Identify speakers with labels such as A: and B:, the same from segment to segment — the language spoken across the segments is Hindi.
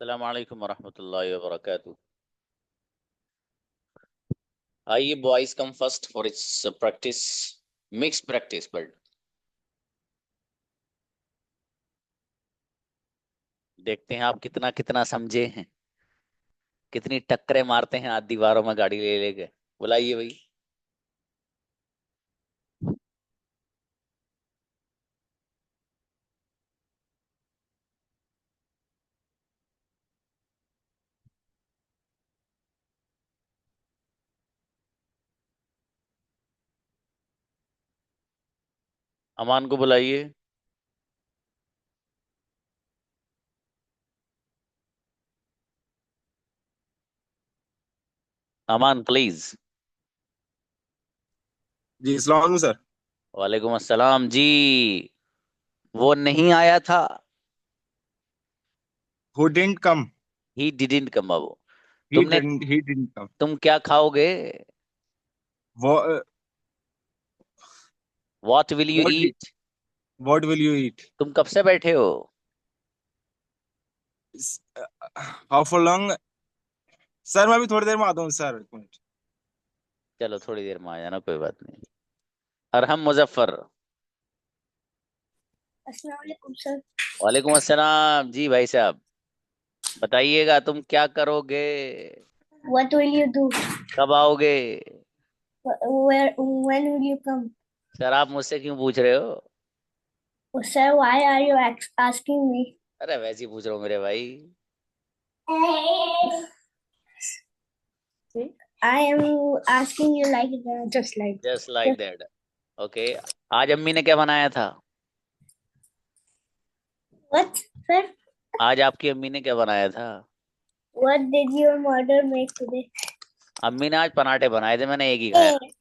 A: अस्सलाम वालेकुम वरहमतुल्लाहि वबरकातुह। आइए boys come first for its practice, mix practice. But देखते हैं आप कितना कितना समझे हैं, कितनी टक्करें मारते हैं आज दीवारों में गाड़ी ले लेके। बुलाइए भाई। अमान को बुलाइए। अमान प्लीज।
B: जी अस्सलाम वालेकुम सर।
A: वालेकुम अस्सलाम जी। वो नहीं आया था।
B: Who didn't come.
A: He didn't come बाबू।
B: ही
A: तुमने
B: डिडंट ही डिडंट कम।
A: तुम क्या खाओगे?
B: वो
A: what will you
B: what
A: eat?
B: What will you eat?
A: तुम कब से बैठे हो?
B: How for long? सर मैं अभी थोड़ी देर में आता हूँ सर, एक मिनट।
A: चलो थोड़ी देर में आ जाना, कोई बात नहीं। अरहम मुजफ्फर।
C: अस्सलाम वालेकुम सर।
A: वालेकुम अस्सलाम जी भाई साहब। बताइएगा तुम क्या करोगे?
C: What will you do?
A: कब आओगे?
C: Where? When will you come?
A: Sir आप मुझसे क्यों पूछ रहे हो?
C: Sir, why are you asking me?
A: अरे वैसे ही पूछ रहा हूँ मेरे भाई।
C: I am asking you like that, just like
A: just like
C: just
A: that. Okay. आज अम्मी ने क्या बनाया था?
C: what, sir?
A: आज आपकी अम्मी ने क्या बनाया था?
C: What did your mother make today?
A: अम्मी ने आज पराठे बनाए थे, मैंने एक ही खाया।
C: Eh,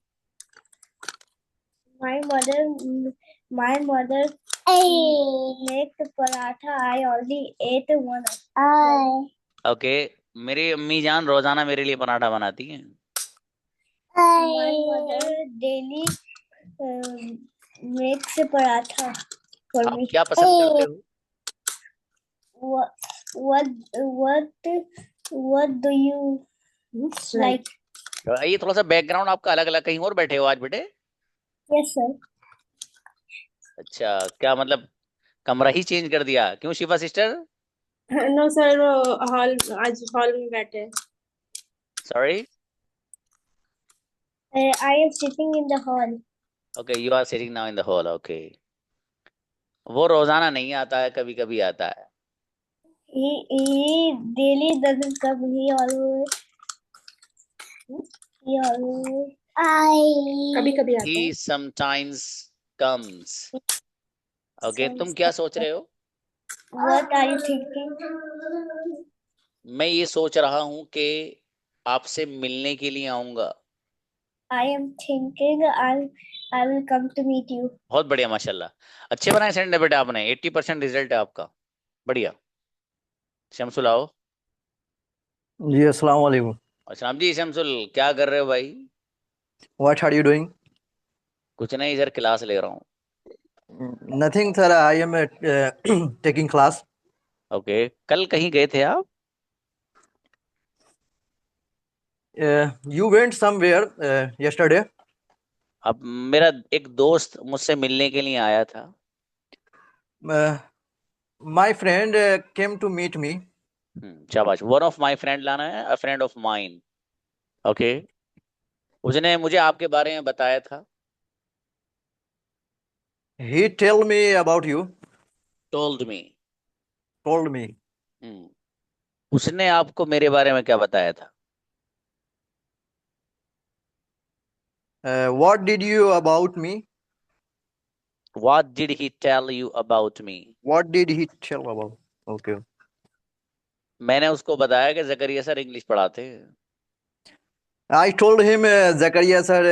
C: My mother, my mother make the paratha. I already ate one.
A: Okay. मेरी अम्मी जान रोजाना मेरे लिए पराठा बनाती हैं।
C: My mother daily makes a paratha for
A: आप
C: me.
A: क्या पसंद करते हो?
C: What what what what do you like?
A: तो ये थोड़ा सा बैकग्राउंड आपका अलग अलग, कहीं और बैठे हो आज बेटे?
C: Yes, sir.
A: अच्छा, क्या मतलब कमरा ही चेंज कर दिया क्यों शिफा सिस्टर?
D: नो सर, वो हॉल, आज हॉल में बैठे हैं।
A: Sorry.
C: I am sitting in the hall.
A: Okay, you are sitting now in the hall. Okay. वो रोजाना नहीं आता है, कभी कभी आता है।
C: He daily doesn't come. He always
D: कभी कभी
A: ही
D: आता है।
A: Sometimes comes. ओके, तुम
C: Some-
A: क्या सोच रहे हो?
C: What are you thinking?
A: मैं ये सोच रहा हूँ कि आपसे मिलने के लिए आऊंगा।
C: I am thinking I will come to meet you.
A: बहुत बढ़िया माशाल्लाह। अच्छे बनाए सेंड बेटा आपने, 80% रिजल्ट है आपका। बढ़िया। शमसुल आओ।
E: जी अस्सलाम वालेकुम।
A: अस्सलाम जी शमसुल, क्या कर रहे हो भाई?
E: What are you doing?
A: कुछ नहीं सर, क्लास ले रहा हूँ।
E: Nothing sir, I am taking class.
A: Okay. कल कहीं गए थे आप?
E: You went somewhere yesterday?
A: अब मेरा एक दोस्त मुझसे मिलने के लिए आया था।
E: My friend came to meet me.
A: शाबाश, वन ऑफ माय फ्रेंड लाना है, a friend of mine. Okay. उसने मुझे आपके बारे में बताया था।
E: He tell me about you.
A: Told me.
E: Told me.
A: उसने आपको मेरे बारे में क्या बताया था?
E: What did you about me?
A: What did he tell you about me?
E: What did he tell about? Okay.
A: मैंने उसको बताया कि जकरिया सर इंग्लिश पढ़ाते हैं।
E: I told him Zakaria sir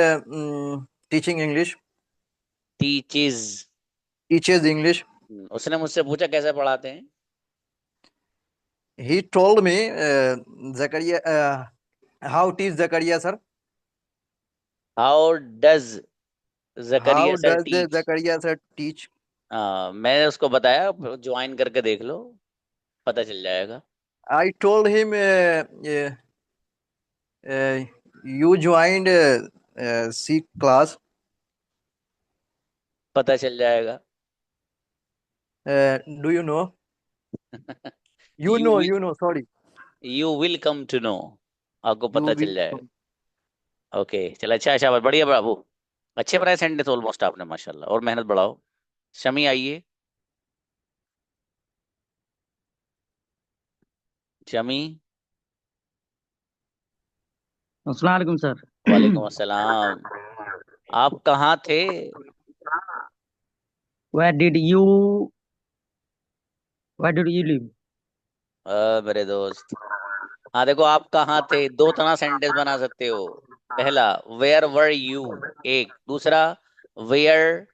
E: teaching English.
A: Teaches.
E: Teaches English.
A: उसने मुझसे पूछा कैसे पढ़ाते हैं।
E: He told me Zakaria how teach Zakaria sir.
A: How does
E: how
A: Zakaria sir
E: does
A: teach?
E: Zakaria sir teach?
A: मैंने उसको बताया ज्वाइन करके देख लो, पता चल जाएगा।
E: I told him you joined C class.
A: पता चल जाएगा।
E: Do you know?
A: You will
E: You know. Sorry,
A: you will come to know, आपको
E: you
A: पता
E: will.
A: चल जाएगा। ओके चलो, अच्छा शाबाश, बढ़िया बाबू। अच्छे बनाए सेंटेंस ऑलमोस्ट आपने, माशाल्लाह, और मेहनत बढ़ाओ। शमी आइए। शमी।
F: अस्सलाम वालेकुम सर।
A: वालेकुम अस्सलाम। आप कहाँ थे?
F: Where did you where did you live?
A: मेरे दोस्त, हाँ देखो, आप कहाँ थे, दो तरह सेंटेंस बना सकते हो। पहला, वेयर वर यू, एक। दूसरा, वेयर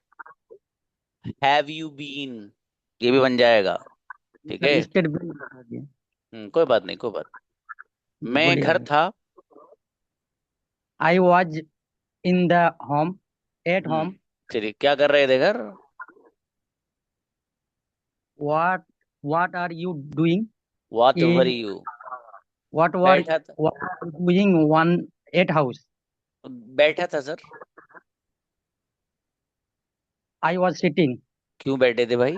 A: हैव यू बीन, ये भी बन जाएगा। ठीक है।
F: सर स्टेट बैंक बता दिए।
A: कोई बात नहीं, कोई बात।
F: जी
A: मैं
F: बोलिए
A: घर
F: आगे।
A: था।
F: I was in the home at
A: hmm
F: home.
A: चलिए, क्या कर रहे थे घर?
F: What what are you doing?
A: What were
F: In
A: you?
F: what were
A: बैठा था।
F: what are you doing one at house?
A: बैठा था सर।
F: I was sitting.
A: क्यों बैठे थे भाई?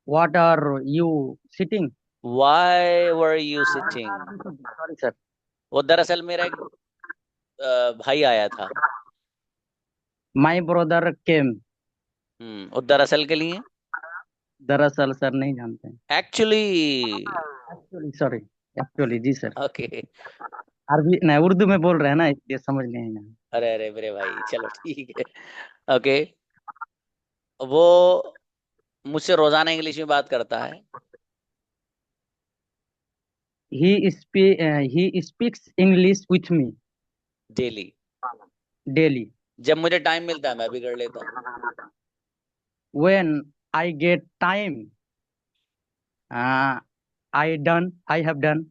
F: What are you sitting?
A: Why were you sitting?
F: Sorry sir.
A: वो दरअसल मेरा एक भाई आया था।
F: My brother came.
A: और दरअसल के लिए
F: दरअसल सर नहीं जानते हैं।
A: एक्चुअली।
F: Actually sorry. Actually जी सर।
A: ओके।
F: अरबी नहीं उर्दू में बोल रहे हैं ना इसलिए समझ नहीं आया।
A: अरे अरे मेरे भाई, चलो ठीक है। ओके। वो मुझसे रोजाना इंग्लिश में बात करता है।
F: He speaks English with me
A: daily.
F: daily.
A: जब मुझे टाइम मिलता है मैं भी कर लेता हूँ।
F: When I get time, I have done.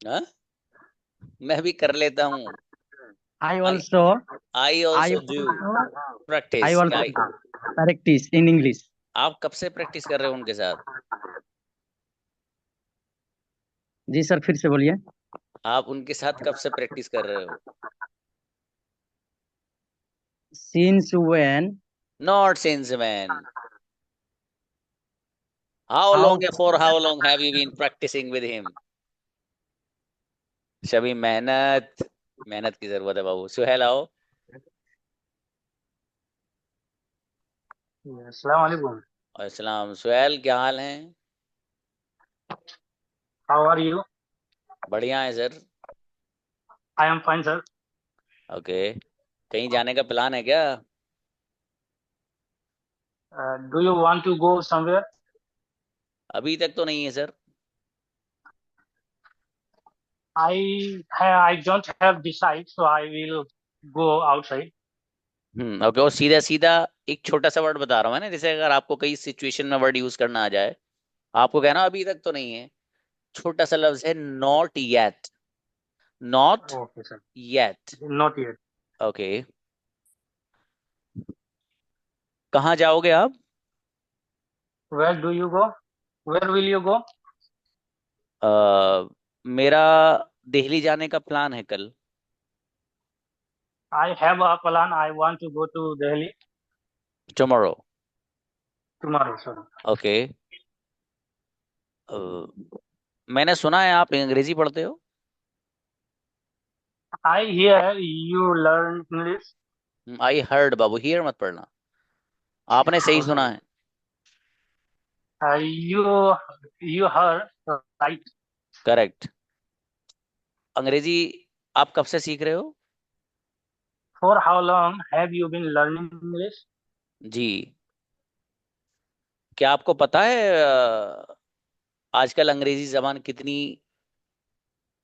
A: हाँ? मैं भी कर लेता हूँ।
F: I
A: I
F: also,
A: I
F: I
A: also do
F: also, I
A: practice.
F: also practice in English.
A: आप कब से प्रैक्टिस कर रहे हो उनके साथ?
F: जी सर फिर से बोलिए।
A: आप उनके साथ कब से प्रैक्टिस कर रहे हो?
F: Since when?
A: Not since man. How
F: How?
A: Long, for how long have you been practising with him? सभी मेहनत, मेहनत की जरूरत है बाबू। सुहेल आओ।
G: अस्सलाम वालेकुम।
A: और सलाम। सुहेल, क्या हाल है?
G: How are you?
A: बढ़िया है sir.
G: I am fine sir.
A: Okay. कहीं जाने का प्लान है क्या?
G: Do you want to go somewhere?
A: अभी तक तो नहीं है sir.
G: I don't have decide so I will go outside.
A: Okay. और सीधा सीधा एक छोटा सा वर्ड बता रहा हूँ, है ना, जैसे अगर आपको कई सिचुएशन में वर्ड यूज करना आ जाए, आपको कहना अभी तक तो नहीं है। छोटा सा लफ्ज है, not yet. Not
G: okay sir.
A: Yet.
G: Not yet.
A: Okay. कहाँ जाओगे आप?
G: Where do you go? Where will you go?
A: मेरा दिल्ली जाने का प्लान है कल।
G: I have a plan. I want to go to Delhi
A: tomorrow.
G: Tomorrow sir.
A: Okay. मैंने सुना है आप अंग्रेजी पढ़ते हो।
G: I hear you learn English.
A: I heard बाबू, हियर मत पढ़ना। आपने सही
G: ओके।
A: सुना है।
G: You you her right.
A: Correct. अंग्रेजी आप कब से सीख रहे हो?
G: For how long have you been learning English?
A: जी। क्या आपको पता है आजकल अंग्रेजी जबान कितनी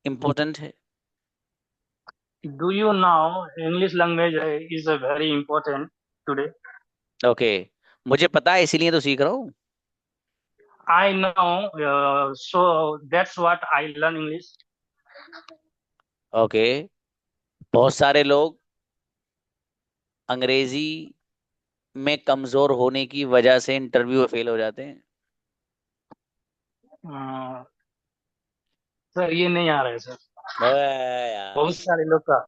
A: इम्पोर्टेंट है?
G: Do you know English language is a very important today?
A: Okay. मुझे पता है, इसीलिए तो सीख रहा हूँ।
G: I know, so that's what I learn English.
A: Okay. बहुत सारे लोग अंग्रेजी में कमजोर होने की वजह से इंटरव्यू में फेल हो जाते हैं।
G: सर ये नहीं आ रहा है सर।
A: अबे यार,
G: बहुत सारे लोग का।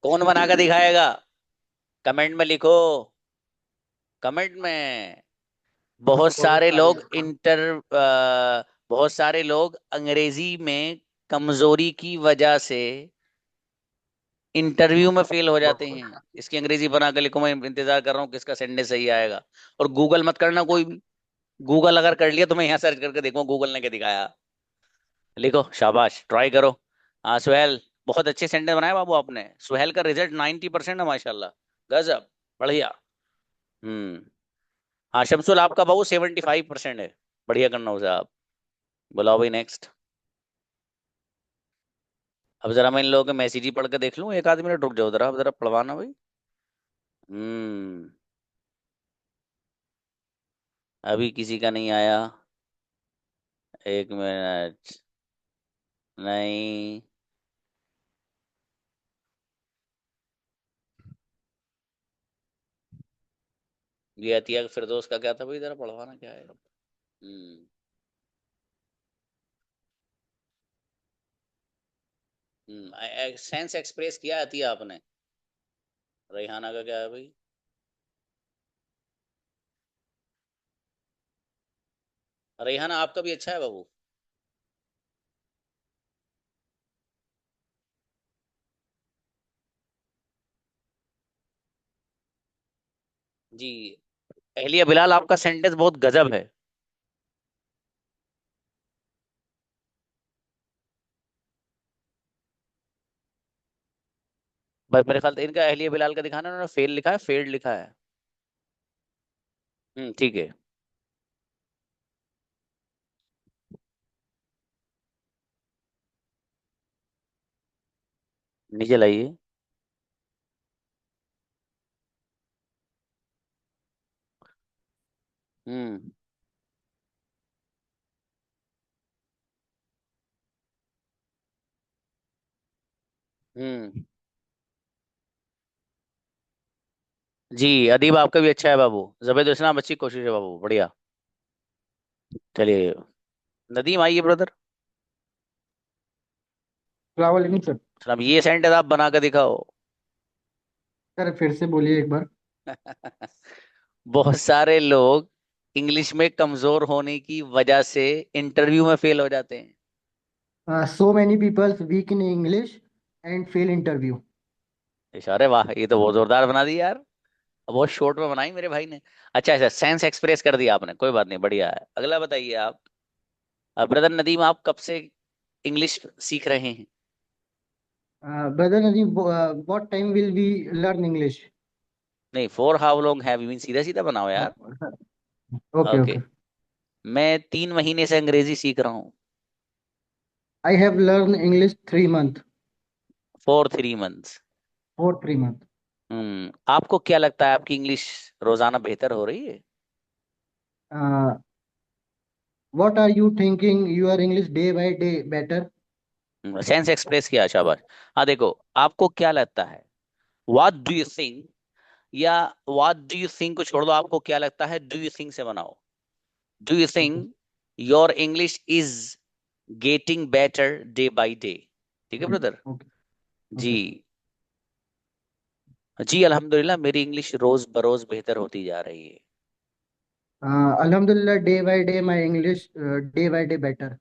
A: कौन बना कर दिखाएगा? कमेंट में लिखो, कमेंट में। बहुत
G: बहुत
A: सारे
G: सारे
A: लोग
G: लोग का।
A: बहुत सारे लोग अंग्रेजी में कमजोरी की वजह से इंटरव्यू में फेल हो जाते
G: बहुत।
A: हैं। इसकी अंग्रेजी बना के लिखो, मैं इंतजार कर रहा हूँ किसका सेंटेंस सही आएगा। और गूगल मत करना कोई भी। गूगल अगर कर लिया तो मैं यहाँ सर्च करके देखूँ गूगल ने क्या दिखाया। लिखो, शाबाश, ट्राई करो। हाँ सुहेल, बहुत अच्छे सेंटेंस बनाए बाबू आपने। सुहेल का रिजल्ट 90% है माशाल्लाह। गजब, बढ़िया। हम्म। हाँ शमसुल, आपका बाबू 75% है। बढ़िया करना उसे आप। बुलाओ भाई नेक्स्ट। अब जरा मैं इन लोगों के मैसेज ही पढ़ के देख लूँ, एक आध मिनट रुक जाओ जरा, अब जरा पढ़वाना भाई। हम्म। अभी किसी का नहीं आया। एक मिनट। नहीं। ये अतिया फिरदौस का क्या था भाई, जरा पढ़वाना क्या है। सेंस एक्सप्रेस किया अतिया आपने। रेहाना का क्या है भाई? रेहाना आपका भी अच्छा है बाबू। जी। अहलिया बिलाल, आपका सेंटेंस बहुत गजब है। बस मेरे ख्याल से इनका अहलिया बिलाल का दिखाना, उन्होंने फेल लिखा है, फेल्ड लिखा है। ठीक है। नीचे लाइए। हम्म। हम्म। जी, अदीब आपका भी अच्छा है बाबू। जबेद इस्लाम, अच्छी कोशिश है बाबू, बढ़िया। चलिए, नदीम आइए ब्रदर।
F: सलाम वालेकुम सर।
A: अब ये सेंटेंस आप बना कर दिखाओ।
F: सर फिर से बोलिए एक बार।
A: बहुत सारे लोग इंग्लिश में कमजोर होने की वजह से इंटरव्यू में फेल हो जाते हैं।
F: So many peoples weak in English and fail interview.
A: इशारे, वाह, ये तो बहुत जोरदार बना दी यार। बहुत शॉर्ट में बनाई मेरे भाई ने। अच्छा अच्छा, सेंस एक्सप्रेस कर दिया आपने, कोई बात नहीं, बढ़िया है। अगला बताइए आप। ब्रदर नदीम, आप कब से इंग्लिश सीख रहे हैं?
F: Brother Nadeem, what time will we learn English?
A: नहीं, for how long have you been, सीधा सीधा बनाओ यार।
F: Okay
A: okay.
F: ओके।
A: मैं 3 महीने से अंग्रेजी सीख रहा हूँ।
F: I have learn English 3 month.
A: For 3 months.
F: For 3 month.
A: आपको क्या लगता है, आपकी इंग्लिश रोजाना बेहतर हो रही है?
F: What are you thinking your English day by day better?
A: Sense express किया, शाबाश। हाँ देखो, आपको क्या लगता है, व्हाट डू यू थिंक, या व्हाट डू यू थिंक को छोड़ दो, आपको क्या लगता है, डू यू थिंक से बनाओ। Do you
F: okay
A: think your English is getting better day by day? ठीक है ब्रदर।
F: ओके
A: जी।
F: ओके।
A: जी अल्हम्दुलिल्लाह, मेरी इंग्लिश रोज बरोज बेहतर होती जा रही है।
F: अल्हम्दुलिल्लाह, day by day my English day by day better.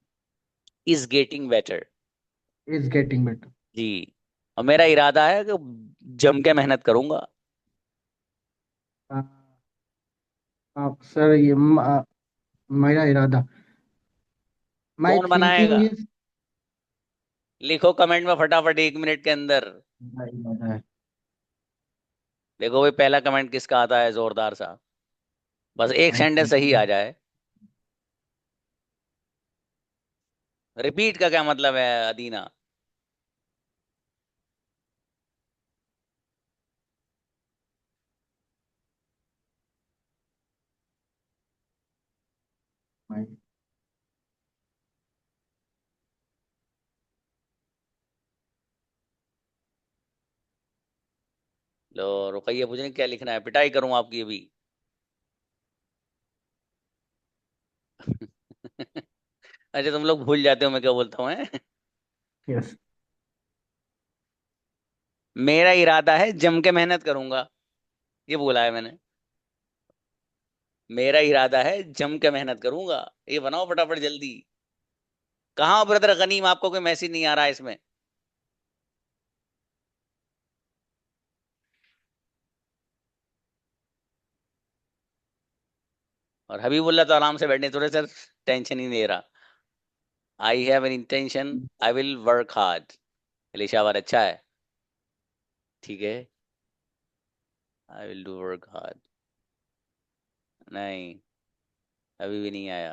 A: Is getting better.
F: Is getting better.
A: जी। और मेरा इरादा है कि जम के मेहनत करूंगा।
F: आप सर ये मेरा इरादा, माय
A: कौन
F: थिंकिंग
A: बनाएगा?
F: इज।
A: लिखो कमेंट में फटाफट, 1 मिनट के अंदर। देखो भाई, पहला कमेंट किसका आता है जोरदार सा। बस एक सेंटेंस सही आ जाए। रिपीट का क्या मतलब है अदीना? लो, रुकइए, मुझे क्या लिखना है, पिटाई करूं आपकी अभी। अच्छा तुम लोग भूल जाते हो मैं क्या बोलता हूँ हैं?
F: Yes.
A: मेरा इरादा है जम के मेहनत करूंगा, ये बोला है मैंने। मेरा इरादा है जम के मेहनत करूंगा। ये बनाओ फटाफट जल्दी। कहाँ ब्रदर गनीम, आपको कोई मैसेज नहीं आ रहा है इसमें? और हबीबुल्ला तो आराम से बैठने, थोड़े सर टेंशन ही नहीं ले रहा। I have an intention, I will work hard. इलिशाबाद अच्छा है, ठीक है। I will do work hard. नहीं, अभी भी नहीं आया।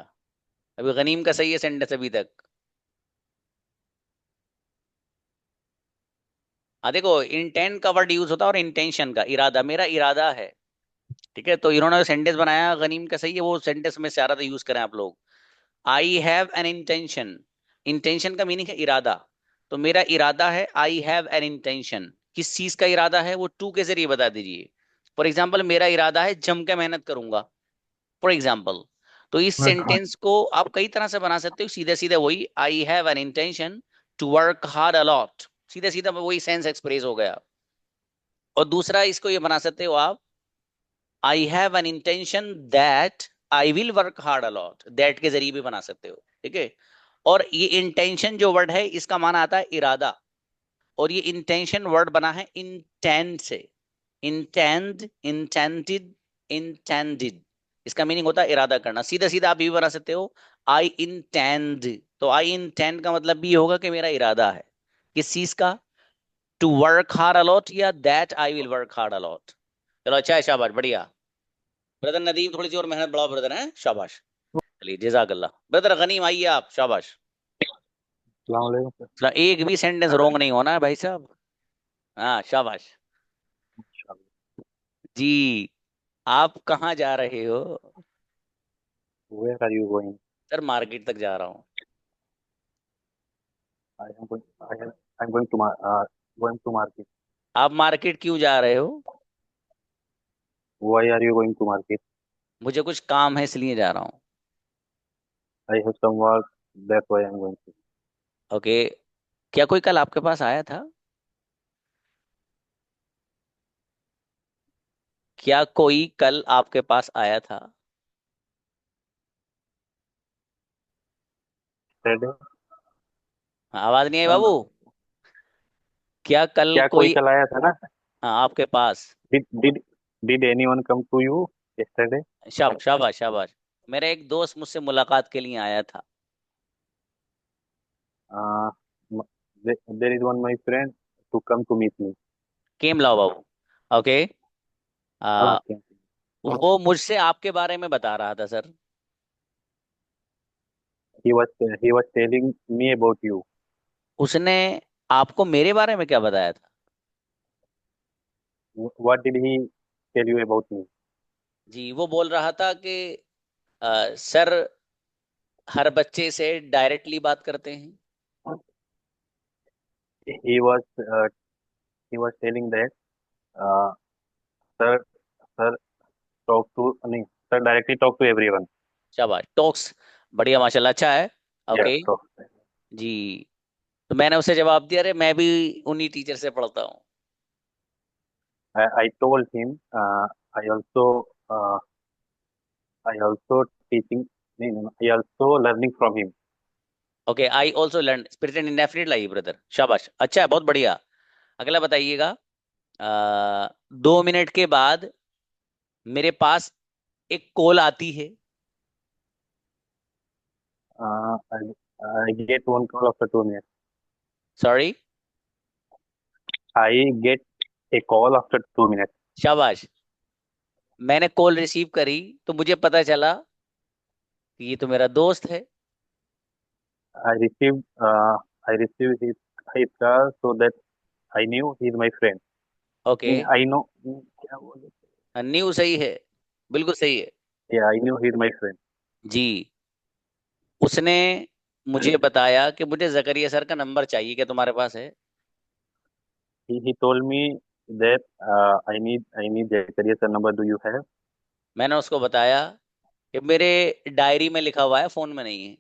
A: अभी गनीम का सही है सेंटेंस अभी तक। हाँ देखो, इंटेंट का वर्ड यूज होता है और इंटेंशन का, इरादा, मेरा इरादा है। ठीक है, तो इन्होंने सेंटेंस बनाया गनीम का सही है, वो सेंटेंस में से आ रहा था, यूज करें आप लोग। आई हैव एन इंटेंशन। इंटेंशन का मीनिंग है इरादा। तो मेरा इरादा है, आई हैव एन इंटेंशन। किस चीज का इरादा है वो टू के जरिए बता दीजिए। फॉर एग्जाम्पल, मेरा इरादा है जम के मेहनत करूंगा, फॉर एग्जाम्पल। तो इस
F: Work hard.
A: सेंटेंस को आप कई तरह से बना सकते हो, सीधे सीधे वही, I have an intention to work hard a lot, सीधे सीधा वही सेंस एक्सप्रेस हो गया। और दूसरा इसको ये बना सकते हो आप, I have an intention that I will work hard a lot, that के जरिए भी बना सकते हो। ठीक है। और ये इंटेंशन जो वर्ड है इसका माना आता है इरादा। और ये इंटेंशन वर्ड बना है इंटेंड से। इंटेंड, इंटेंडेड, इंटेंडेड, इसका मीनिंग होता है इरादा करना। सीधा सीधा आप ये भी बना सकते हो, आई इंटेंड। तो आई इंटेंड का मतलब भी ये होगा कि मेरा इरादा है किस चीज का, टू वर्क हार्ड अलॉट, या that I will work hard a lot. चलो अच्छा है, शाबाश, बढ़िया। ब्रदर नदीम थोड़ी सी और मेहनत बढ़ाओ ब्रदर, है शाबाश। चलिए जजाकल्ला। ब्रदर गनीम आइए आप, शाबाश।
G: अस्सलाम वालेकुम सर।
A: मतलब एक भी सेंटेंस रोंग नहीं होना है भाई साहब। हाँ शाबाश। जी, आप कहाँ जा रहे हो?
G: Where are you going?
A: Sir market तक जा रहा हूँ।
G: I am going. I'm going to going to market.
A: आप मार्केट क्यों जा रहे हो?
G: Why are you going to market?
A: मुझे कुछ काम है इसलिए जा रहा हूँ।
G: I have some work. That's why I'm going to.
A: Okay. क्या कोई कल आपके पास आया था? क्या कोई कल आपके पास आया था?
G: Saturday.
A: हाँ, आवाज नहीं आई
G: No,
A: बाबू।
G: no.
A: क्या कल
G: क्या कोई
A: कोई,
G: कल आया था ना?
A: हाँ आपके पास।
G: Did anyone come to you yesterday?
A: शाबाश शाबाश। मेरा एक दोस्त मुझसे मुलाकात के लिए आया था।
G: Uh, there is one my friend to come to meet me.
A: केम लाओ बाबू। ओके। आ,
G: Okay.
A: वो मुझसे आपके बारे में बता रहा था sir.
G: He was telling me about you.
A: उसने आपको मेरे बारे में क्या बताया था?
G: What did he tell you about me?
A: जी, वो बोल रहा था कि सर हर बच्चे से डायरेक्टली बात करते हैं।
G: He was uh, he was telling that uh, sir sir talk to नहीं sir directly talk to everyone.
A: शाबाश, टॉक्स, बढ़िया माशाल्लाह, अच्छा है।
G: Yes.
A: ओके।
G: So
A: जी, तो मैंने उसे जवाब दिया, अरे मैं भी उन्हीं टीचर से पढ़ता हूँ।
G: I told him I also uh, I also teaching नहीं, no, I also learning from him.
A: Okay, I also learn spirit and indefinite लाइए ब्रदर, शाबाश, अच्छा है, बहुत बढ़िया। अगला बताइएगा। 2 मिनट के बाद मेरे पास एक कॉल आती है।
G: I get one call after 2 minutes.
A: Sorry.
G: I get a call after 2 minutes.
A: शाबाश। मैंने कॉल रिसीव करी तो मुझे पता चला कि ये तो मेरा दोस्त है।
G: I received uh, I received his call so that I knew he's my friend.
A: Okay.
G: नहीं I know क्या बोले?
A: न्यू सही है, बिल्कुल सही है।
G: Yeah, I knew he's my friend.
A: जी, उसने मुझे बताया कि मुझे जकरिया सर का नंबर चाहिए, क्या तुम्हारे पास है?
G: He told me that I need Zacharias number. Do you have?
A: मैंने उसको बताया कि मेरे डायरी में लिखा हुआ है, फोन में नहीं है।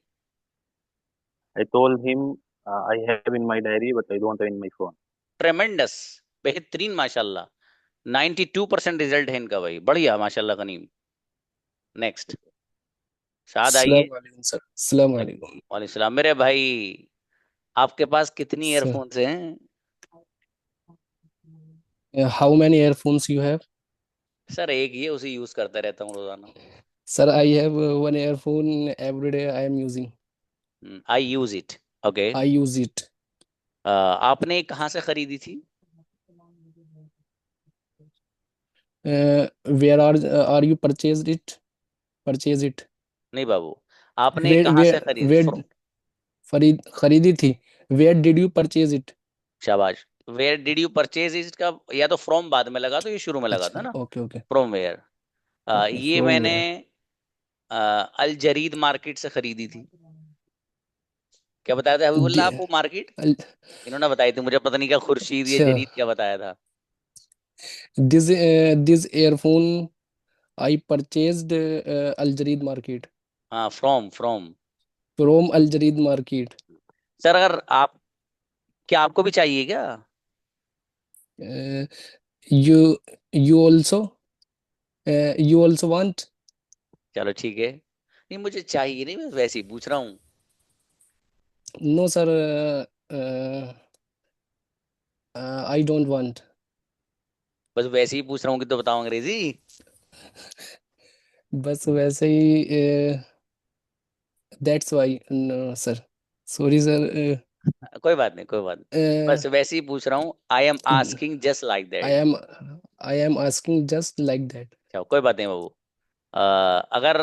G: I told him I have in my diary, but I don't have in my phone.
A: ट्रेमेंडस, बेहतरीन माशाल्लाह। 92% रिजल्ट है इनका भाई, बढ़िया माशाल्लाह कनीम। नेक्स्ट, शाद आइए।
H: अस्सलाम वालेकुम सर। अस्सलाम वालेकुम
A: वालेकुम सलाम मेरे भाई। आपके पास कितनी
H: सर।
A: ईयरफोन्स हैं?
H: How many earphones you have?
A: Sir एक ही है, उसे यूज करता रहता हूँ रोजाना।
H: Sir I have one earphone every day I am using.
A: I use it. Okay.
H: I use it.
A: आपने कहाँ से खरीदी थी?
H: Where are you purchase it?
A: नहीं बाबू, आपने
H: वेयर
A: कहाँ से
H: वेयर
A: खरीदी?
H: वेयर खरीदी थी। Where did you purchase it?
A: शाबाश। Where did you purchase it का या तो फ्रॉम बाद में लगा, तो ये शुरू में लगा था
H: अच्छा,
A: ना।
H: Okay okay
A: from where.
H: Okay.
A: ये
H: फ्रॉम
A: मैंने
H: वेयर?
A: अल जरीद मार्केट से खरीदी थी। क्या बताया था हबीबुल्लाह आपको मार्केट? इन्होंने बताई थी मुझे, पता नहीं क्या खुर्शीद या
H: अच्छा,
A: जरीद क्या बताया था।
H: This earphone I purchased Al जरीद market.
A: हाँ, from from.
H: From Al जरीद market.
A: Sir अगर आप, क्या आपको भी चाहिए क्या?
H: You you also you also want?
A: चलो ठीक है। नहीं मुझे चाहिए नहीं, मैं वैसे ही पूछ रहा हूँ।
H: No sir, I don't want.
A: बस वैसे ही पूछ रहा हूँ कि तो बताओ अंग्रेजी।
H: बस वैसे ही, that's why sir. Sorry sir.
A: कोई बात नहीं, कोई बात नहीं। बस वैसे ही पूछ रहा हूँ, I am asking just like
H: I
A: that.
H: Am I am asking just like that.
A: चलो कोई बात नहीं बाबू। अगर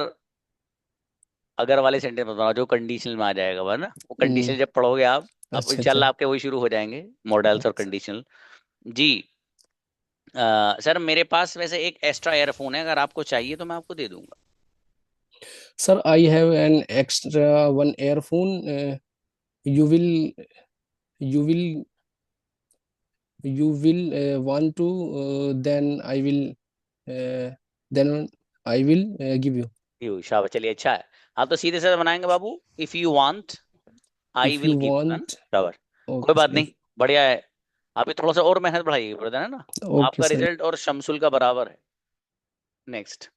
A: अगर वाले सेंटेंस बताओ जो कंडीशनल में आ जाएगा, वरना वो कंडीशनल जब पढ़ोगे आप, अब
H: अच्छा अच्छा।
A: इंशाल्लाह आपके वही शुरू हो जाएंगे, मॉडल्स और कंडीशनल। जी। सर मेरे पास वैसे एक एक्स्ट्रा एयरफोन है, अगर आपको चाहिए तो मैं आपको दे दूंगा।
H: Sir I have an extra one earphone. You will you will you will want to, uh, then I will give you
A: you शाबाश, चलिए अच्छा है। हाँ तो सीधे से बनाएंगे बाबू, if you want I
H: if
A: will
H: you
A: give you, है ना?
H: want.
A: शाबाश। कोई
H: Okay
A: बात
H: sir.
A: नहीं, बढ़िया है। आप भी थोड़ा सा और मेहनत बढ़ाइए ब्रदर, है ना?
H: Okay
A: आपका
H: sir.
A: रिजल्ट और शमसुल का बराबर है। नेक्स्ट,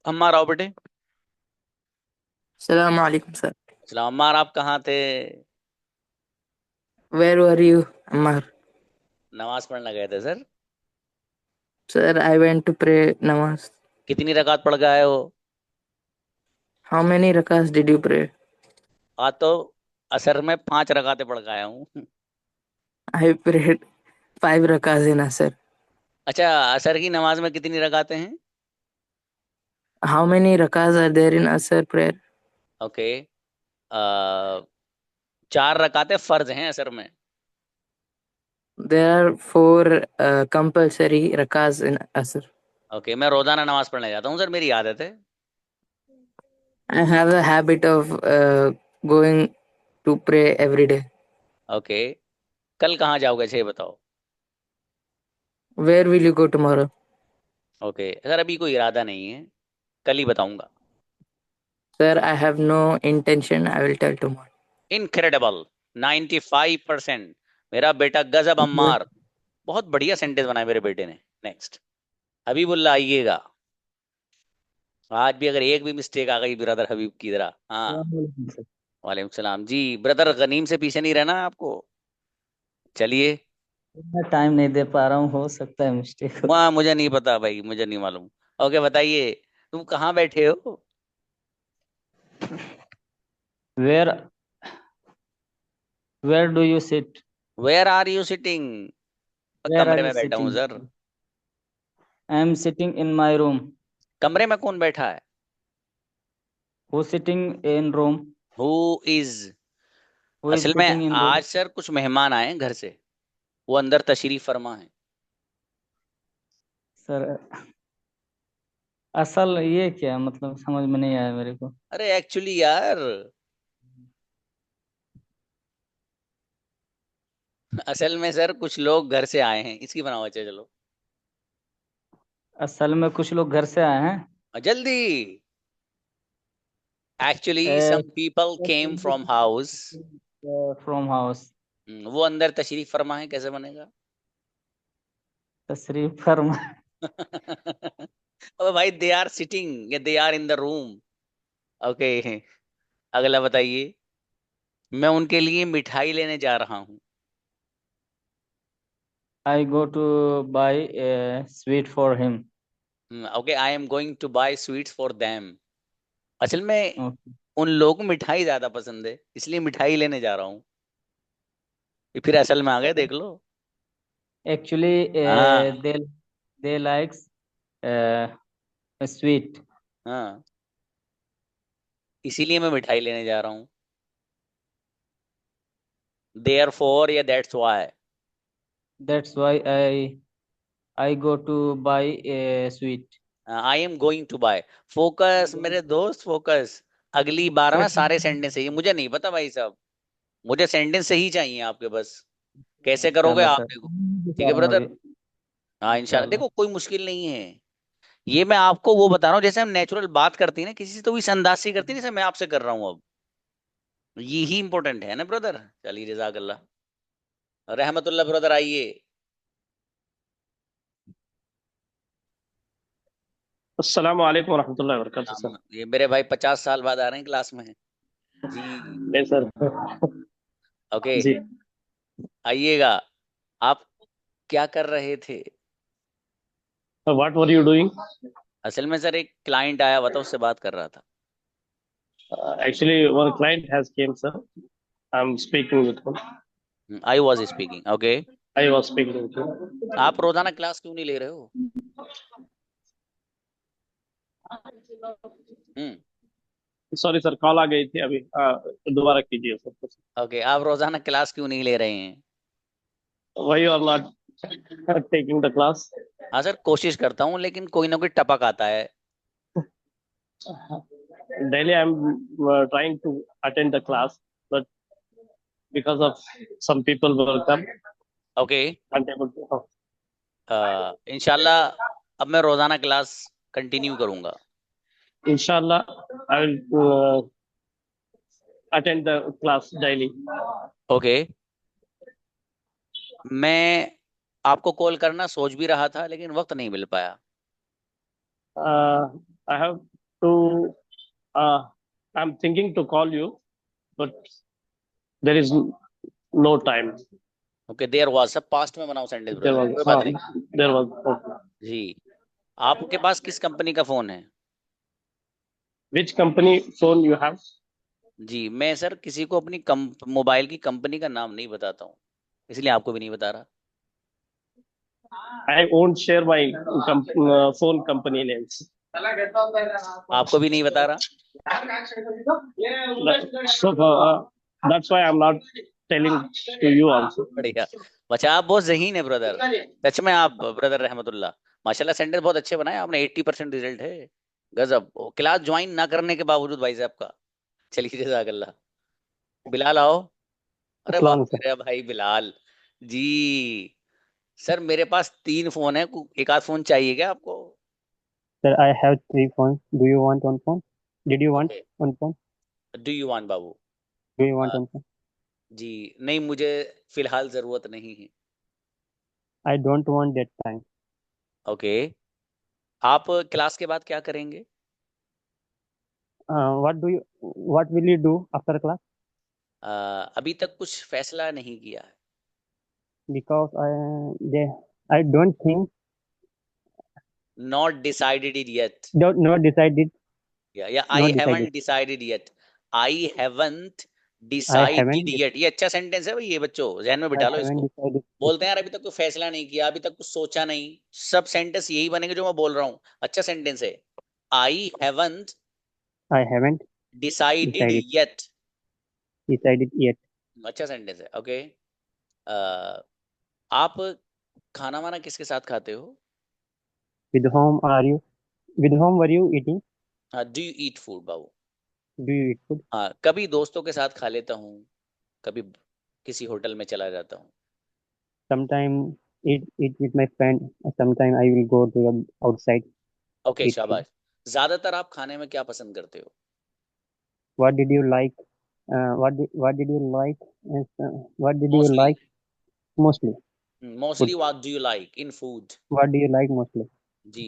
A: अम्मार आओ बेटे।
I: Assalamu alaikum, sir.
A: चलो अम्मार, आप कहाँ थे?
I: Where were you, Ammar?
A: नमाज पढ़ने गए थे sir.
I: Sir, I went to pray namaz.
A: कितनी रकात पढ़ के आए हो?
I: How many rakas did you pray?
A: आज तो असर में 5 रकातें पढ़ के आया हूँ।
I: I prayed 5 rakas in Asr.
A: अच्छा, असर की नमाज में कितनी रकातें हैं?
I: How many rakas are there in Asr prayer?
A: Okay. 4 रकातें फर्ज हैं असर में।
I: There are 4 compulsory rakas in Asr.
A: Okay, मैं रोजाना नमाज पढ़ने जाता हूँ सर, मेरी आदत है।
I: I have a habit of going to pray every day.
A: Okay, कल कहाँ जाओगे, अच्छा ये बताओ।
I: Where will you go tomorrow?
A: Okay sir, अभी कोई इरादा नहीं है, कल ही बताऊंगा।
I: Sir, I have no intention. I will tell tomorrow.
A: Incredible, 95%। मेरा बेटा गजब अम्मार, बहुत बढ़िया सेंटेंस बनाए मेरे बेटे ने। नेक्स्ट, हबीबुल्लाह आइएगा। आज भी अगर एक भी मिस्टेक आ गई ब्रदर हबीब की तरह, हाँ। वालेकुम सलाम जी। ब्रदर गनीम से पीछे नहीं रहना आपको। चलिए।
J: मैं टाइम नहीं दे पा रहा हूँ, हो सकता है मिस्टेक हो।
A: वहाँ मुझे नहीं पता भाई, मुझे नहीं मालूम। ओके बताइए, तुम कहाँ बैठे हो?
J: Where where do you sit?
A: Where are you sitting?
J: Where are
A: कमरे
J: यू
A: में बैठा हूँ
J: sitting?
A: Sir.
J: I am sitting in my room.
A: कमरे में कौन बैठा है?
J: Who sitting in room?
A: Who is?
J: Who is
A: असल में
J: सिटिंग इन रूम?
A: आज सर कुछ मेहमान आए हैं घर से, वो अंदर तशरीफ फरमा है।
J: सर असल ये क्या मतलब, समझ में नहीं आया मेरे को।
A: अरे एक्चुअली यार, असल में सर कुछ लोग घर से आए हैं, इसकी बनाओ। अच्छा चलो,
J: असल में कुछ लोग घर से आए हैं।
A: जल्दी। Actually
J: Uh,
A: some people came from house.
J: from house.
A: वो अंदर तशरीफ फरमा है, कैसे बनेगा?
J: तशरीफ फरमा।
A: अबे भाई, दे आर सिटिंग या they are in the room. Okay, अगला बताइए। मैं उनके लिए मिठाई लेने जा रहा हूँ।
J: I go to buy a sweet for him.
A: Okay, I am going to buy sweets for them. असल में
J: Okay.
A: उन लोगों को मिठाई ज्यादा पसंद है, इसलिए मिठाई लेने जा रहा हूँ। ये फिर असल में आ गए, देख लो।
J: Actually,
A: हाँ
J: they likes uh, sweet.
A: हाँ, इसीलिए मैं मिठाई लेने जा रहा हूँ। देयर फॉर या that's why.
J: That's why I go to buy a sweet.
A: I am going to buy. Focus मेरे दोस्त, फोकस। अगली बार में सारे सेंटेंस चाहिए, मुझे नहीं पता भाई साहब। मुझे सेंटेंस सही चाहिए आपके बस। कैसे करोगे
J: चलो
A: आप,
J: सर,
A: देखो। ठीक
J: बता
A: है
J: रहा हूँ
A: ब्रदर।
J: अभी।
A: हाँ इंशाल्लाह,
J: इंशाल्लाह।
A: देखो कोई मुश्किल नहीं है। ये मैं आपको वो बता रहा हूँ, जैसे हम नेचुरल बात करती है ना किसी से, तो इस अंदाज से करती है जैसे मैं आपसे कर रहा हूँ अब। यही इंपॉर्टेंट है ना ब्रदर। चलिए, जजाकल्लाह। रहमतुल्लाह ब्रदर, आइए।
K: अस्सलाम वालेकुम रहमतुल्लाहि व बरकातुहू सर।
A: ये मेरे भाई 50 साल बाद आ रहे हैं क्लास में। जी।
K: नहीं सर।
A: ओके,
K: जी
A: आइएगा। आप क्या कर रहे थे?
K: What were you doing?
A: असल में सर एक क्लाइंट आया हुआ था, उससे बात कर रहा था।
K: Actually one client has came sir, I am speaking with him.
A: I was speaking. Okay,
K: I was speaking with him.
A: आप रोजाना क्लास क्यों नहीं ले रहे हो? हम्म।
K: सॉरी सर, कॉल आ गई थी अभी। दोबारा कीजिए सर।
A: ओके, आप रोजाना क्लास क्यों नहीं ले रहे हैं?
K: Why you are not taking the class?
A: हाँ सर, कोशिश करता हूँ, लेकिन कोई ना कोई टपक आता है।
K: Daily I am trying to attend the class, but because of some people will come
A: okay,
K: unable to.
A: इंशाल्लाह अब मैं रोजाना क्लास कंटिन्यू करूंगा।
K: Inshallah, I will attend the class daily.
A: Okay, मैं आपको कॉल करना सोच भी रहा था, लेकिन वक्त नहीं मिल पाया।
K: I have to. I'm thinking to call you, but there is no time.
A: Okay, there was, सब पास्ट में बनाओ सेंटेंस
K: There
A: ब्रदर,
K: was.
A: कोई बात नहीं।
K: There was. Okay.
A: जी, आपके पास किस कंपनी का फोन है?
K: Which company phone you have?
A: जी, मैं सर किसी को अपनी मोबाइल की कंपनी का नाम नहीं बताता हूँ, इसलिए आपको भी नहीं बता रहा।
K: I won't share my phone company names.
A: आपको भी नहीं बता रहा।
K: So that's why I'm not telling to you also.
A: बढ़िया, बच्चा आप बहुत ज़हीन है ब्रदर, सच में आप ब्रदर रहमतुल्लाह। माशाल्लाह सेंटेंस बहुत अच्छे बनाए आपने, 80% रिजल्ट है। गजब। क्लास ज्वाइन ना करने के बावजूद भाई साहब का। चलिए, जज़ाकल्लाह। बिलाल आओ। अरे वाह,
K: Islam, sir.
A: मेरे भाई बिलाल जी। सर मेरे पास 3 फोन है, एक आध फोन चाहिए क्या आपको?
K: Sir, I have 3 phones. Do you want one phone? Did you want
A: okay,
K: one phone?
A: Do you want Babu?
K: Do you want
A: a,
K: one phone?
A: जी नहीं, मुझे फिलहाल जरूरत नहीं है।
K: I don't want that time.
A: Okay, आप क्लास के बाद क्या करेंगे?
K: What will you do after class?
A: अभी तक कुछ फैसला नहीं किया है।
K: Because I don't think,
A: not decided it yet.
K: don't not decided,
A: या
K: not
A: I
K: decided.
A: Haven't decided yet. I haven't
K: I
A: decided
K: haven't,
A: yet, ये अच्छा सेंटेंस है भाई, ये बच्चों जहन में
K: I
A: बिठा लो
K: haven't
A: इसको।
K: decided.
A: बोलते हैं यार अभी तक कोई फैसला नहीं किया, अभी तक कुछ सोचा नहीं। सब सेंटेंस यही बनेंगे जो मैं बोल रहा हूँ। अच्छा सेंटेंस है, I haven't
K: I haven't
A: decided
K: decided,
A: yet.
K: decided yet.
A: अच्छा सेंटेंस है। ओके, आप खाना वाना किसके साथ खाते हो?
K: With whom are you? With whom were you eating?
A: Do you eat food Babu?
K: Do you eat food?
A: हाँ, कभी दोस्तों के साथ खा लेता हूँ, कभी किसी होटल में चला जाता हूँ।
K: Sometime eat with my friend. Sometime I will go to the outside
A: okay,
K: eat food.
A: शाबाश। ज्यादातर आप खाने में क्या पसंद करते हो?
L: what did you like? What did you like? What did you
A: Mostly.
L: like mostly?
A: Mostly what do you like in food?
L: What do you like mostly?
A: जी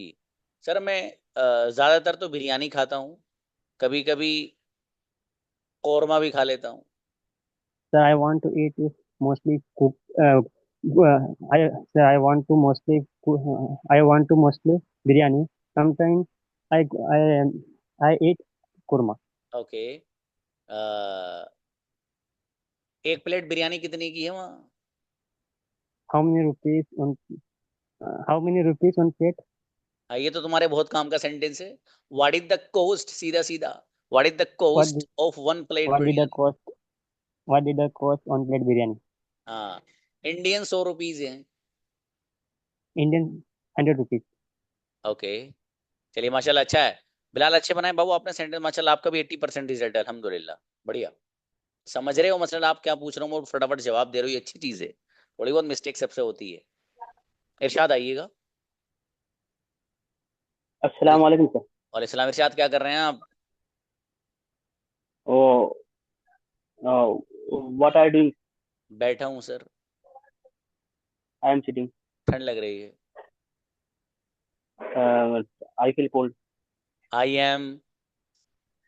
A: सर, मैं ज्यादातर तो बिरयानी खाता हूँ, कभी कभी कौरमा भी खा लेता हूँ।
L: Sir, I want to eat mostly cook. I want to mostly I want to mostly biryani. Sometimes I I I eat kurma.
A: Okay, एक प्लेट बिरयानी कितने की है वहाँ?
L: How many rupees on how many rupees on plate?
A: हाँ, ये तो तुम्हारे बहुत काम का सेंटेंस है। व्हाट इज द कोस्ट, सीधा सीधा, what is the
L: What
A: cost
L: did,
A: of one plate
L: what did the
A: biryani?
L: cost? What did the cost on plate biryani?
A: हाँ, इंडियन 100 रुपीज है।
L: Indian 100 rupees.
A: ओके, चलिए माशाल्लाह, अच्छा है। बिलाल, अच्छे बनाए बाबू आपने सेंटेंस, माशाल्लाह आपका भी 80% रिजल्ट है, अल्हम्दुलिल्लाह, बढ़िया। समझ रहे हो मसला आप क्या पूछ रहा हूँ, और फटाफट जवाब दे रहे हो, ये अच्छी चीज है। थोड़ी बहुत मिस्टेक सबसे होती है। इरशाद आइएगा।
L: अस्सलाम वालेकुम सर।
A: और इस्लाम, इरशाद क्या कर रहे हैं आप?
L: Oh, what are you doing?
A: बैठा हूँ सर,
L: I am sitting.
A: ठंड लग रही है।
L: I feel cold.
A: I am,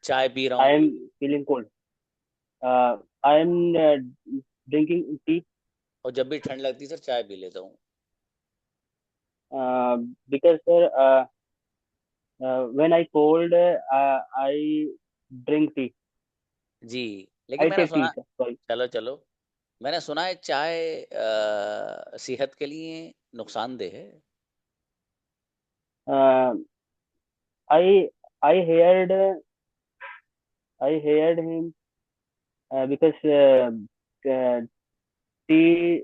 A: चाय पी रहा
L: I
A: हूँ।
L: am feeling cold. I am drinking tea
A: और जब भी ठंड लगती है सर, चाय पी लेता हूँ।
L: because sir, when I cold, I drink tea.
A: जी, लेकिन
L: I
A: मैंने
L: take tea.
A: सुना,
L: Sorry.
A: चलो चलो, मैंने सुना है चाय सेहत के लिए नुकसानदेह है।
L: Uh, I I heard him because tea.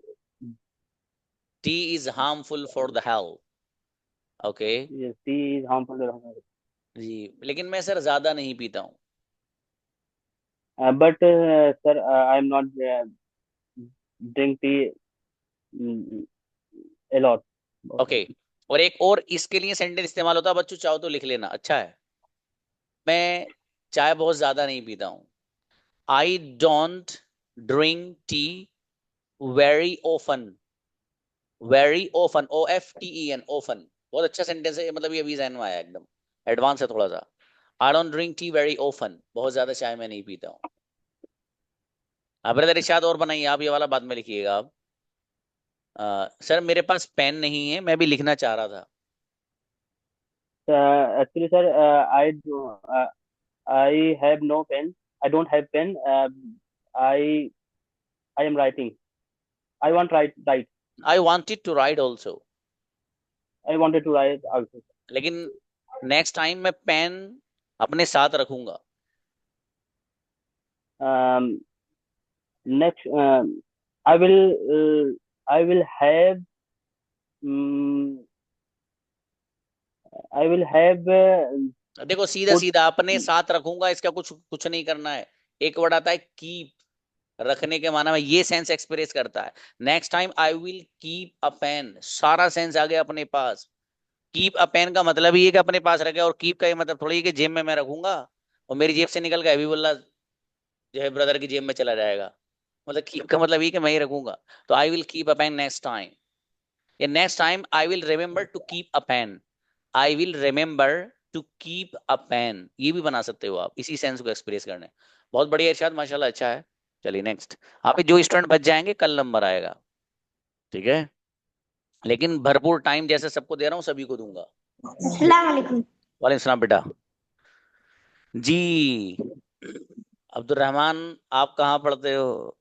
A: T is harmful for the health. Okay
L: Yes, tea is harmful to the health.
A: जी, लेकिन मैं सर ज्यादा नहीं पीता हूँ।
L: But sir, I am not drink tea a lot.
A: Okay, और एक और इसके लिए सेंटेंस इस्तेमाल होता है, बच्चों चाहो तो लिख लेना, अच्छा है। मैं चाय बहुत ज्यादा नहीं पीता हूँ। आई don't drink tea very often. Very often, OFTEN, often, बहुत अच्छा सेंटेंस है ये, मतलब ये अभी ज़हन में आया, एकदम एडवांस है थोड़ा सा। I don't drink tea very often, बहुत ज्यादा चाय मैं नहीं पीता हूँ। अब ब्रदर इरशाद और बनाइए आप, ये वाला बाद में लिखिएगा आप। सर मेरे पास पेन नहीं है, मैं भी लिखना चाह रहा था।
L: Actually, sir, I have no pen. I don't have pen. I I am writing. I want write.
A: I wanted to write also,
L: I wanted to write also.
A: लेकिन नेक्स्ट टाइम मैं पेन अपने साथ रखूंगा।
L: Next, I will have I will have
A: देखो सीधा
L: put
A: सीधा अपने साथ रखूंगा, इसका कुछ कुछ नहीं करना है। एक वर्ड आता है कीप, रखने के माना में ये सेंस एक्सप्रेस करता है। Next time I will keep a pen, सारा सेंस आ गया अपने पास। कीप अ पेन का मतलब ही है कि अपने पास रखे, और कीप का ये मतलब थोड़ी है कि जेब में मैं रखूंगा और मेरी जेब से निकल के हबीबुल्लाह जो है ब्रदर की जेब में चला जाएगा। मतलब कीप का मतलब ये कि मैं ही रखूंगा। तो I will keep a pen next time, या next time I will remember to keep a pen. I will remember to keep a pen, ये भी बना सकते हो आप इसी सेंस को एक्सप्रेस करने। बहुत बढ़िया इरशाद, माशाल्लाह, अच्छा है। चलिए नेक्स्ट, आप जो स्टूडेंट बच जाएंगे कल नंबर आएगा, ठीक है? लेकिन भरपूर टाइम जैसे सबको दे रहा हूँ सभी को दूंगा।
C: अस्सलाम वालेकुम।
A: वालेकुम सलाम बेटा। जी अब्दुल रहमान, आप कहाँ पढ़ते हो?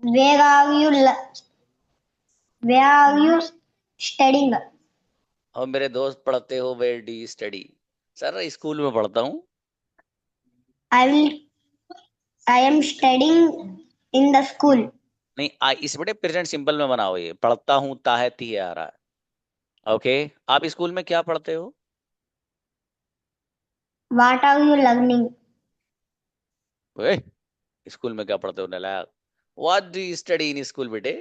C: Where are you? Where are you studying?
A: और मेरे दोस्त पढ़ते हो where do you study? Sir school में पढ़ता हूँ।
C: I am studying in the school.
A: नहीं, इस बड़े प्रेजेंट सिंपल में बनाओ, ये पढ़ता हूँ ताहे ती आ रहा है। ओके, आप स्कूल में क्या पढ़ते हो?
C: What are you learning?
A: ओए, स्कूल में क्या पढ़ते हो नालायक? What do you study in school बेटे?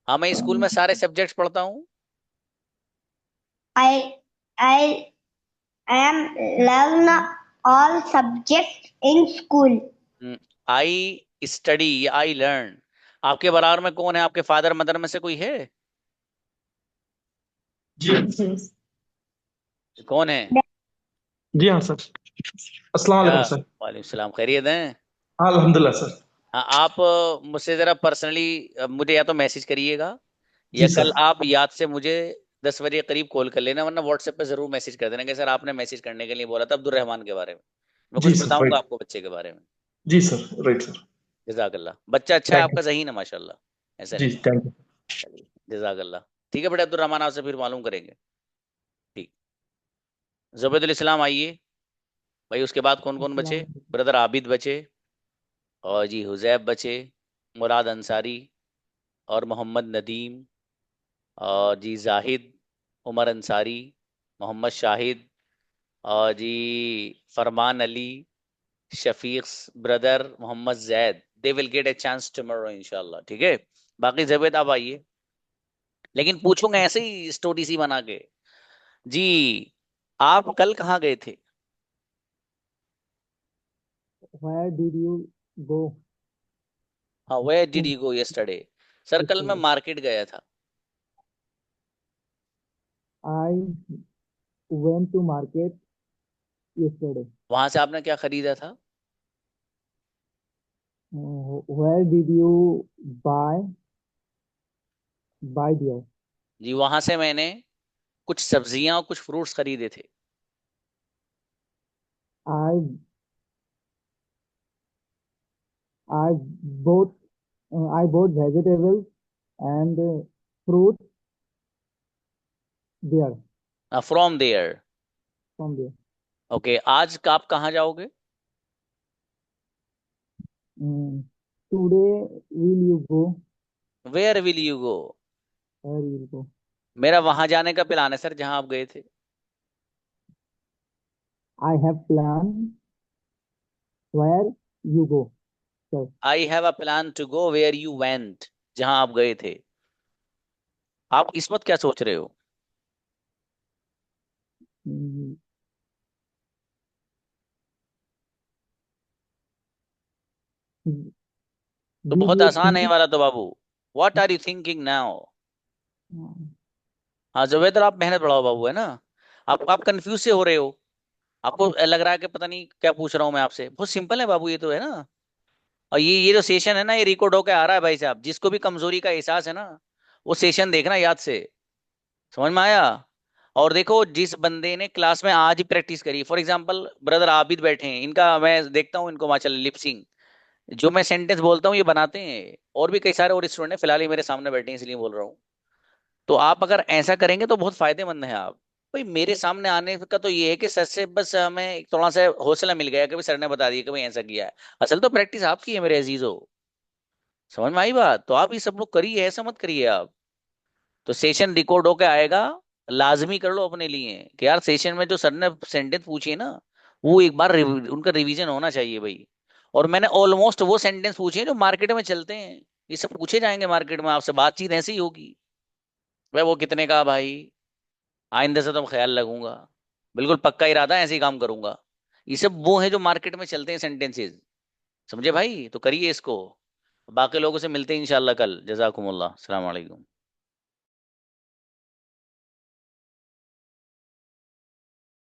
A: हाँ, मैं स्कूल में सारे सब्जेक्ट्स पढ़ता हूँ।
C: I I am learn all subjects in school.
A: I study, I learn. आपके बराबर में कौन है? आपके फादर मदर में से कोई है? कौन है?
M: जी हाँ सर। अस्सलाम वालेकुम सर।
A: वालेकुम सलाम, खैरियत हैं?
M: हाँ अल्हम्दुलिल्लाह सर।
A: हाँ, आप मुझसे जरा पर्सनली मुझे या तो मैसेज करिएगा
M: जी
A: या
M: सर।
A: कल आप याद से मुझे 10 बजे करीब कॉल कर लेना, वरना व्हाट्सएप पे जरूर मैसेज कर देना कि सर आपने मैसेज करने के लिए बोला था अब्दुल रहमान के बारे में। मैं
M: जी
A: कुछ
M: सर
A: बताऊंगा
M: राइट।
A: आपको बच्चे के बारे में।
M: जी सर राइट सर।
A: जजाकल्ला। बच्चा अच्छा है
M: थैंक
A: आपका,
M: यू।
A: सही ना? माशाल्लाह, ऐसा
M: जी
A: नहीं है।
M: Thank you.
A: चलिए, जजाकल्ला। ठीक है बेटा अब्दुल रहमान, आपसे फिर मालूम करेंगे। ठीक। जुबैदुल इस्लाम आइए भाई। उसके बाद कौन कौन बचे? ब्रदर आबिद बचे, और जी हुजैब बचे, मुराद अंसारी, और मोहम्मद नदीम, और जी जाहिद, उमर अंसारी, मोहम्मद शाहिद, और जी Farman Ali, Shafiq brother, Mohammad Zaid. They will get a chance tomorrow इंशाल्लाह। ठीक है। बाकी जवेद आप आइए, लेकिन पूछूंगा ऐसे ही स्टोरी सी बना के। जी, आप कल कहाँ गए थे?
L: Where did you go
A: हाँ, where did
L: to
A: you go yesterday? Sir कल मैं
L: yesterday?
A: मार्केट गया था।
L: I went to market yesterday.
A: वहां से आपने क्या खरीदा था?
L: Where did you buy there?
A: जी, वहां से मैंने कुछ सब्जियां और कुछ फ्रूट्स खरीदे थे।
L: I I bought vegetables and fruits there
A: from there.
L: from there.
A: ओके, आज आप कहाँ जाओगे?
L: Today will you go?
A: Where will you go?
L: Where will you go?
A: मेरा वहां जाने का प्लान है सर, जहां आप गए थे।
L: I have planned where you go, sir.
A: I have a plan to go where you went, जहां आप गए थे। आप इस वक्त क्या सोच रहे हो?
L: Mm,
A: तो
L: Did
A: बहुत
L: you
A: आसान है ये
L: think?
A: वाला तो बाबू। What are you thinking now? हाँ जुबैदर, आप मेहनत बढ़ाओ बाबू, है ना? आप कंफ्यूज से हो रहे हो। आपको लग रहा है कि पता नहीं क्या पूछ रहा हूँ मैं आपसे। बहुत सिंपल है बाबू, ये तो है ना। और ये जो सेशन है ना, ये रिकॉर्ड होकर आ रहा है भाई साहब। जिसको भी कमजोरी का एहसास है ना, वो सेशन देखना याद से। समझ में आया? और देखो, जिस बंदे ने क्लास में आज ही प्रैक्टिस करी, फॉर एग्जांपल ब्रदर आबिद बैठे हैं, इनका मैं देखता हूँ इनको माशाल्लाह लिपसिंग, जो मैं सेंटेंस बोलता हूँ ये बनाते हैं। और भी कई सारे और स्टूडेंट हैं, फिलहाल ये मेरे सामने बैठे हैं इसलिए बोल रहा हूँ। तो आप अगर ऐसा करेंगे तो बहुत फायदेमंद है आप। भाई मेरे सामने आने का तो ये है कि सर से बस हमें एक थोड़ा सा हौसला मिल गया कि भाई सर ने बता दिया कि भाई ऐसा किया है। असल तो प्रैक्टिस आपकी है मेरे अजीजों। समझ में आई बात? तो आप ये सब लोग करिए, ऐसा मत करिए आप। तो सेशन रिकॉर्ड होके आएगा, लाजमी कर लो अपने लिए कि यार सेशन में जो सर ने सेंटेंस पूछी है ना, वो एक बार उनका रिवीजन होना चाहिए भाई। और मैंने ऑलमोस्ट वो सेंटेंस पूछे हैं जो मार्केट में चलते हैं। ये सब पूछे जाएंगे मार्केट में, आपसे बातचीत ऐसी ही होगी। भाई वो कितने का भाई? आइंदा से तो ख्याल लगूंगा, बिल्कुल पक्का इरादा है, ऐसे ही काम करूंगा। ये सब वो है जो मार्केट में चलते हैं सेंटेंसेस। समझे भाई? तो करिए इसको। बाकी लोगों से मिलते हैं इंशाल्लाह कल। जजाकुमुल्लाह, अस्सलाम वालेकुम।